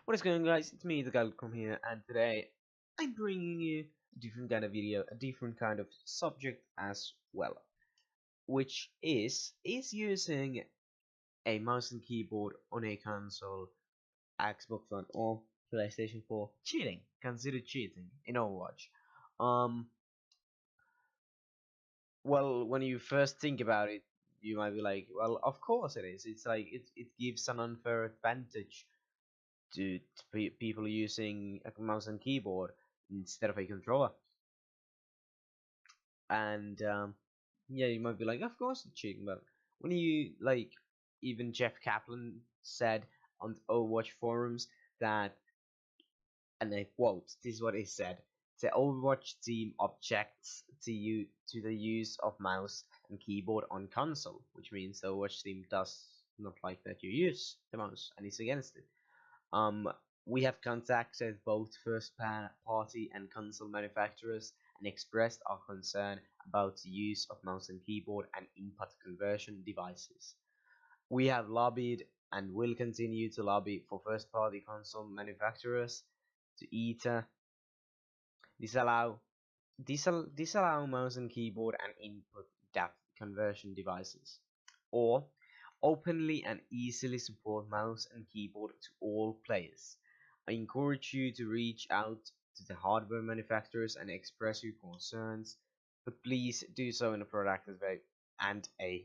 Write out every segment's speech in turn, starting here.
What is going on, guys? It's me, the Galcom here, and today I'm bringing you a different kind of video, a different kind of subject as well, which is using a mouse and keyboard on a console, Xbox One or PlayStation 4 cheating, considered cheating in Overwatch. Um, well, when you first think about it, you might be like, well, of course it is. It's like it gives an unfair advantage to people using a mouse and keyboard instead of a controller. And yeah, you might be like, of course it's cheating, but when you like, even Jeff Kaplan said on the Overwatch forums that, and I quote, this is what he said: the Overwatch team objects to the use of mouse and keyboard on console, which means the Overwatch team does not like that you use the mouse and is against it. Um, we have contacted both first-party and console manufacturers and expressed our concern about the use of mouse and keyboard and input conversion devices. We have lobbied and will continue to lobby for first-party console manufacturers to either disallow disallow mouse and keyboard and input depth conversion devices, or openly and easily support mouse and keyboard to all players. I encourage you to reach out to the hardware manufacturers and express your concerns, but please do so in a productive way and a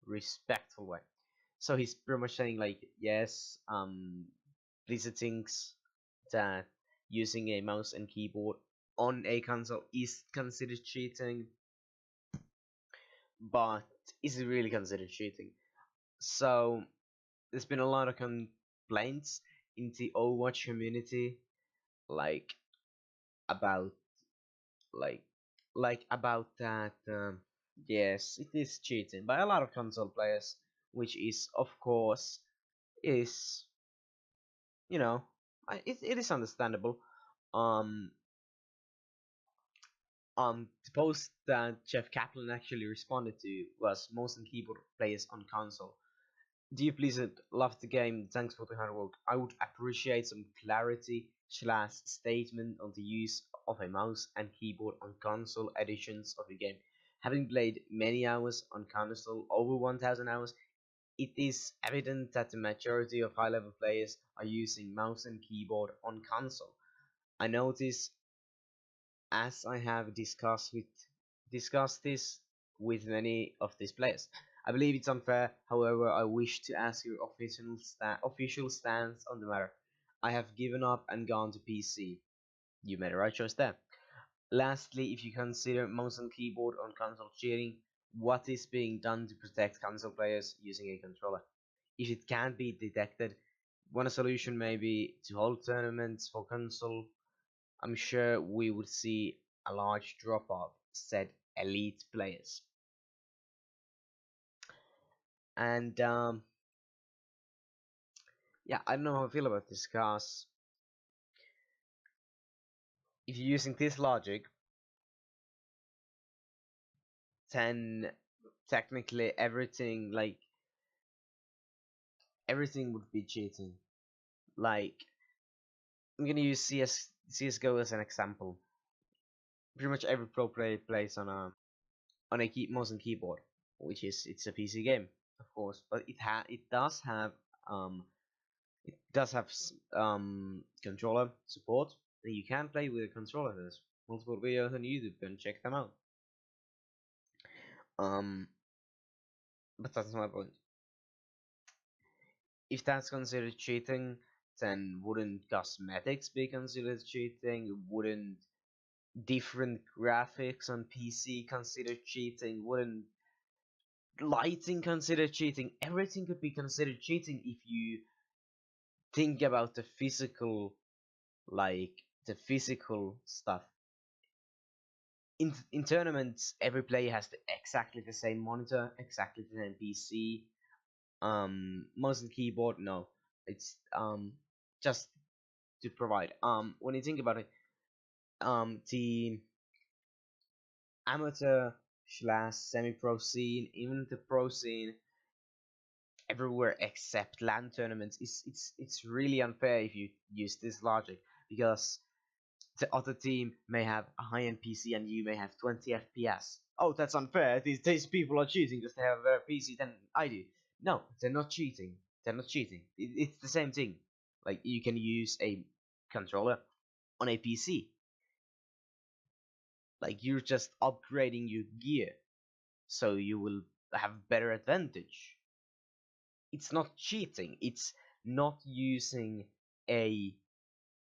respectful way. So he's pretty much saying like, yes, Blizzard thinks that using a mouse and keyboard on a console is considered cheating, but is it really considered cheating? So there's been a lot of complaints in the Overwatch community, like about like about that. Yes, it is cheating by a lot of console players, which is of course is you know it is understandable. Um, the post that Jeff Kaplan actually responded to was mouse and keyboard players on console. Dear Blizzard, love the game, thanks for the hard work. I would appreciate some clarity slash statement on the use of a mouse and keyboard on console editions of the game. Having played many hours on console, over 1000 hours, it is evident that the majority of high level players are using mouse and keyboard on console. I notice, as I have discussed this with many of these players. I believe it's unfair. However, I wish to ask your official stance on the matter. I have given up and gone to PC. You made a right choice there. Lastly, if you consider mouse and keyboard on console cheating, what is being done to protect console players using a controller? If it can't be detected, one solution may be to hold tournaments for console. I'm sure we would see a large drop off, said elite players. And yeah, I don't know how I feel about this, cause if you're using this logic, then technically everything would be cheating. Like, I'm gonna use CS:GO as an example. Pretty much every pro player plays on a mouse and keyboard, which is it's a PC game, of course, but it does have controller support, and you can play with a controller. There's multiple videos on YouTube, and check them out. Um, but that's my point. If that's considered cheating, then wouldn't cosmetics be considered cheating? Wouldn't different graphics on PC consider cheating? Wouldn't lighting consider cheating? Everything could be considered cheating if you think about the physical stuff. In tournaments, every player has exactly the same monitor, exactly the same PC. Mouse and keyboard, no, it's just to provide. When you think about it, the amateur slash semi-pro scene, even the pro scene, everywhere except LAN tournaments, it's really unfair if you use this logic, because the other team may have a high-end PC and you may have 20 FPS. Oh, that's unfair. These people are cheating because they have a better PC than I do. No, they're not cheating. They're not cheating. It's the same thing. Like, you can use a controller on a PC. Like, you're just upgrading your gear, so you will have better advantage. It's not cheating. It's not using a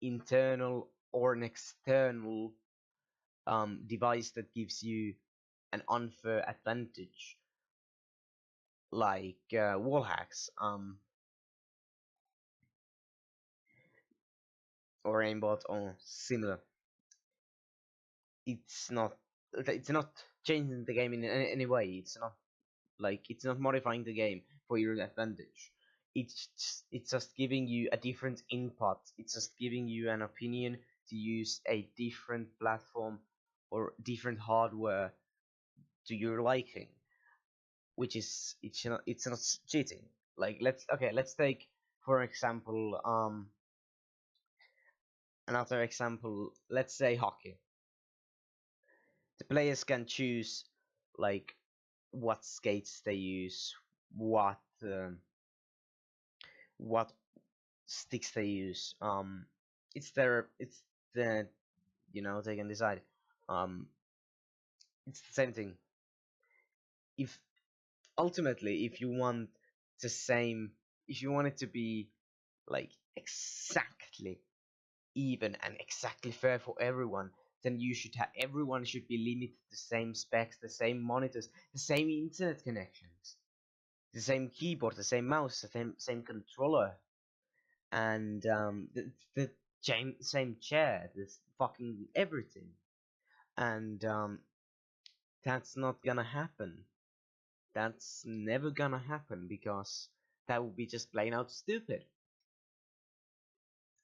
internal or an external device that gives you an unfair advantage, like wall hacks, or aimbot or similar. It's not changing the game in any way. It's not modifying the game for your advantage. It's just giving you a different input. It's just giving you an opinion to use a different platform or different hardware to your liking, which is it's not cheating. Like, let's take for example another example. Let's say hockey. The players can choose, like, what skates they use, what sticks they use. It's the they can decide. Um, it's the same thing. If ultimately, if you want the same, if you want it to be like exactly even and exactly fair for everyone, then everyone should be limited to the same specs, the same monitors, the same internet connections, the same keyboard, the same mouse, the same controller, and the same chair, this fucking everything. And that's not gonna happen. That's never gonna happen, because that would be just plain out stupid.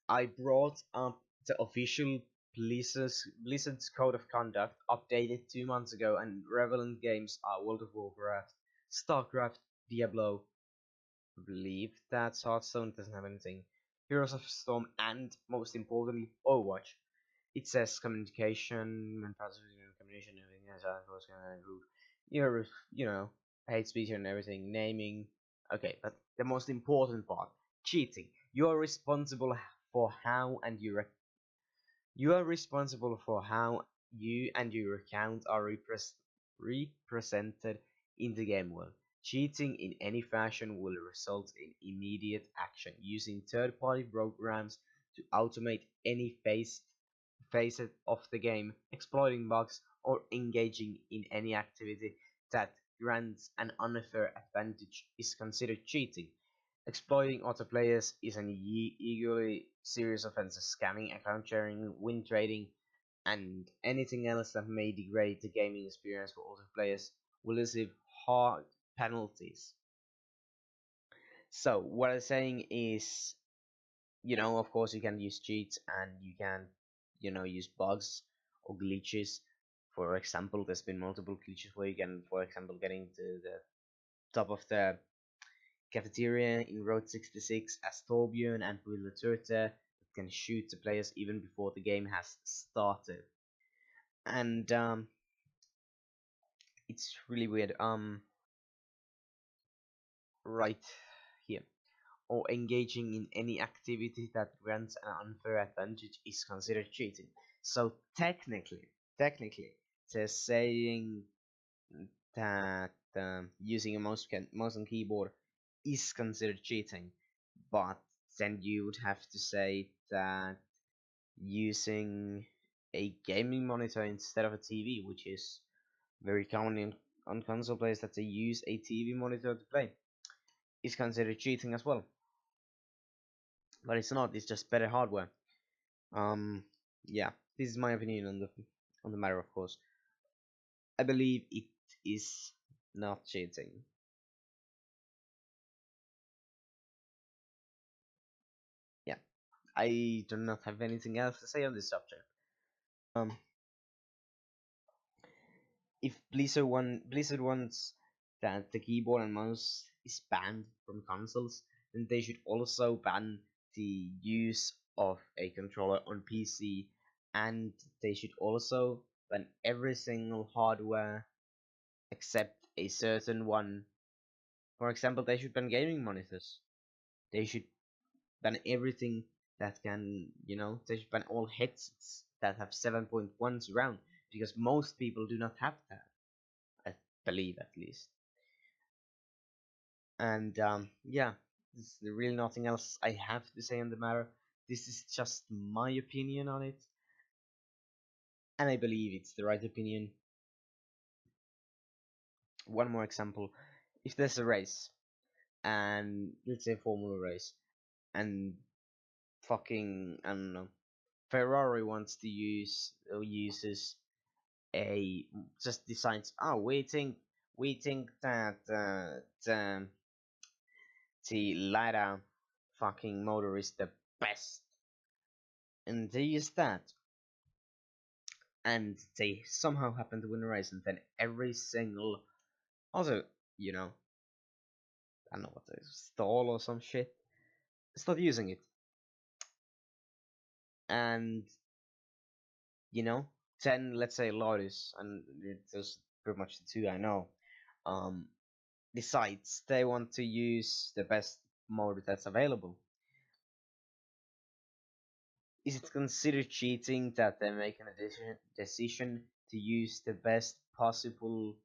I brought up the official Blizzard's code of conduct, updated 2 months ago, and relevant games are World of Warcraft, StarCraft, Diablo. I believe that's Hearthstone, doesn't have anything. Heroes of Storm, and most importantly, Overwatch. It says communication and communication, everything has was gonna improve. Hate speech and everything, naming. Okay, but the most important part, cheating. You are responsible for how and you are responsible for how you and your account are represented in the game world. Cheating in any fashion will result in immediate action. Using third-party programs to automate any facet of the game, exploiting bugs, or engaging in any activity that grants an unfair advantage is considered cheating. Exploiting other players is an equally serious offense. Scamming, account sharing, win trading, and anything else that may degrade the gaming experience for other players will receive hard penalties. So what I'm saying is, of course, you can use cheats and you can, use bugs or glitches. For example, there's been multiple glitches where you can, for example, get into the top of the cafeteria in Road 66 as Torbjörn and Bulla Turte that can shoot the players even before the game has started. And it's really weird. Right here. Or engaging in any activity that grants an unfair advantage is considered cheating. So technically, they're saying that using a mouse and keyboard is considered cheating, but then you would have to say that using a gaming monitor instead of a TV, which is very common on console players that they use a TV monitor to play, is considered cheating as well. But it's not. It's just better hardware. Yeah, this is my opinion on the matter. Of course, I believe it is not cheating. Yeah, I do not have anything else to say on this subject. Um, if Blizzard wants that the keyboard and mouse is banned from consoles, then they should also ban the use of a controller on PC, and they should also ban every single hardware except a certain one. For example, they should ban gaming monitors. They should ban everything that can, they should ban all headsets that have 7.1 surround, because most people do not have that, I believe at least. And yeah, there's really nothing else I have to say on the matter. This is just my opinion on it, and I believe it's the right opinion. One more example: if there's a race, and let's say a Formula race, and fucking, I don't know, Ferrari wants to use or uses a just decides, oh, we think that the Lada fucking motor is the best, and they use that, and they somehow happen to win a race, and then every single, also, I don't know what it is, stall or some shit, start using it, and you know then let's say Lotus, and there's pretty much the two I know, um decides they want to use the best motor that's available. Is it considered cheating that they make an decision to use the best possible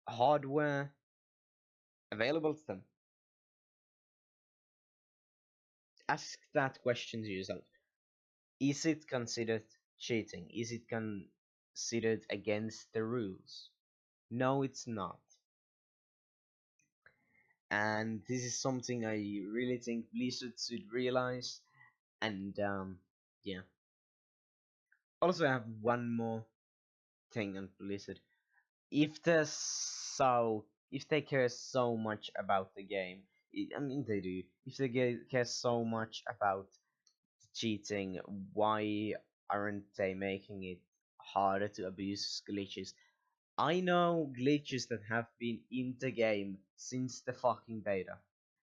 hardware available to them? Ask that question to yourself. Is it considered cheating? Is it considered against the rules? No, it's not. And this is something I really think Blizzard should realize. And yeah. Also, I have one more thing on Blizzard. If they're if they care so much about the game, I mean they do. If they care so much about cheating, why aren't they making it harder to abuse glitches? I know glitches that have been in the game since the fucking beta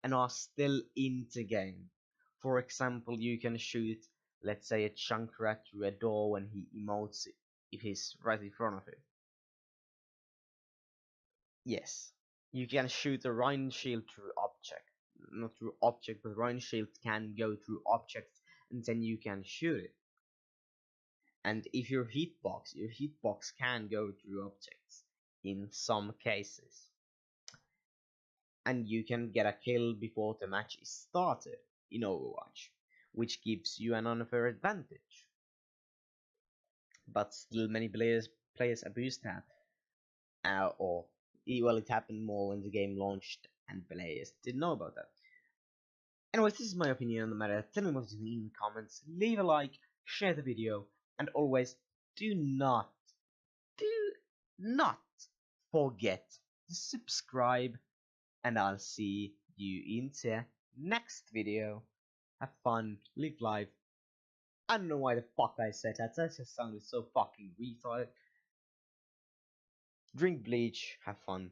and are still in the game. For example, you can shoot, let's say, a chunk rat through a door when he emotes if he's right in front of it. Yes, you can shoot a Rhine shield through object. Not through object, but Rhine shield can go through objects, and then you can shoot it. And if your hitbox can go through objects in some cases. And you can get a kill before the match is started in Overwatch, which gives you an unfair advantage. But still, many players abuse that, or well, it happened more when the game launched and players didn't know about that. Anyways, this is my opinion on the matter. Tell me what you think in the comments. Leave a like, share the video, and always do not, do not forget to subscribe. And I'll see you in the next video. Have fun, live life. I don't know why the fuck I said that. That just sounded so fucking retarded. Drink bleach, have fun.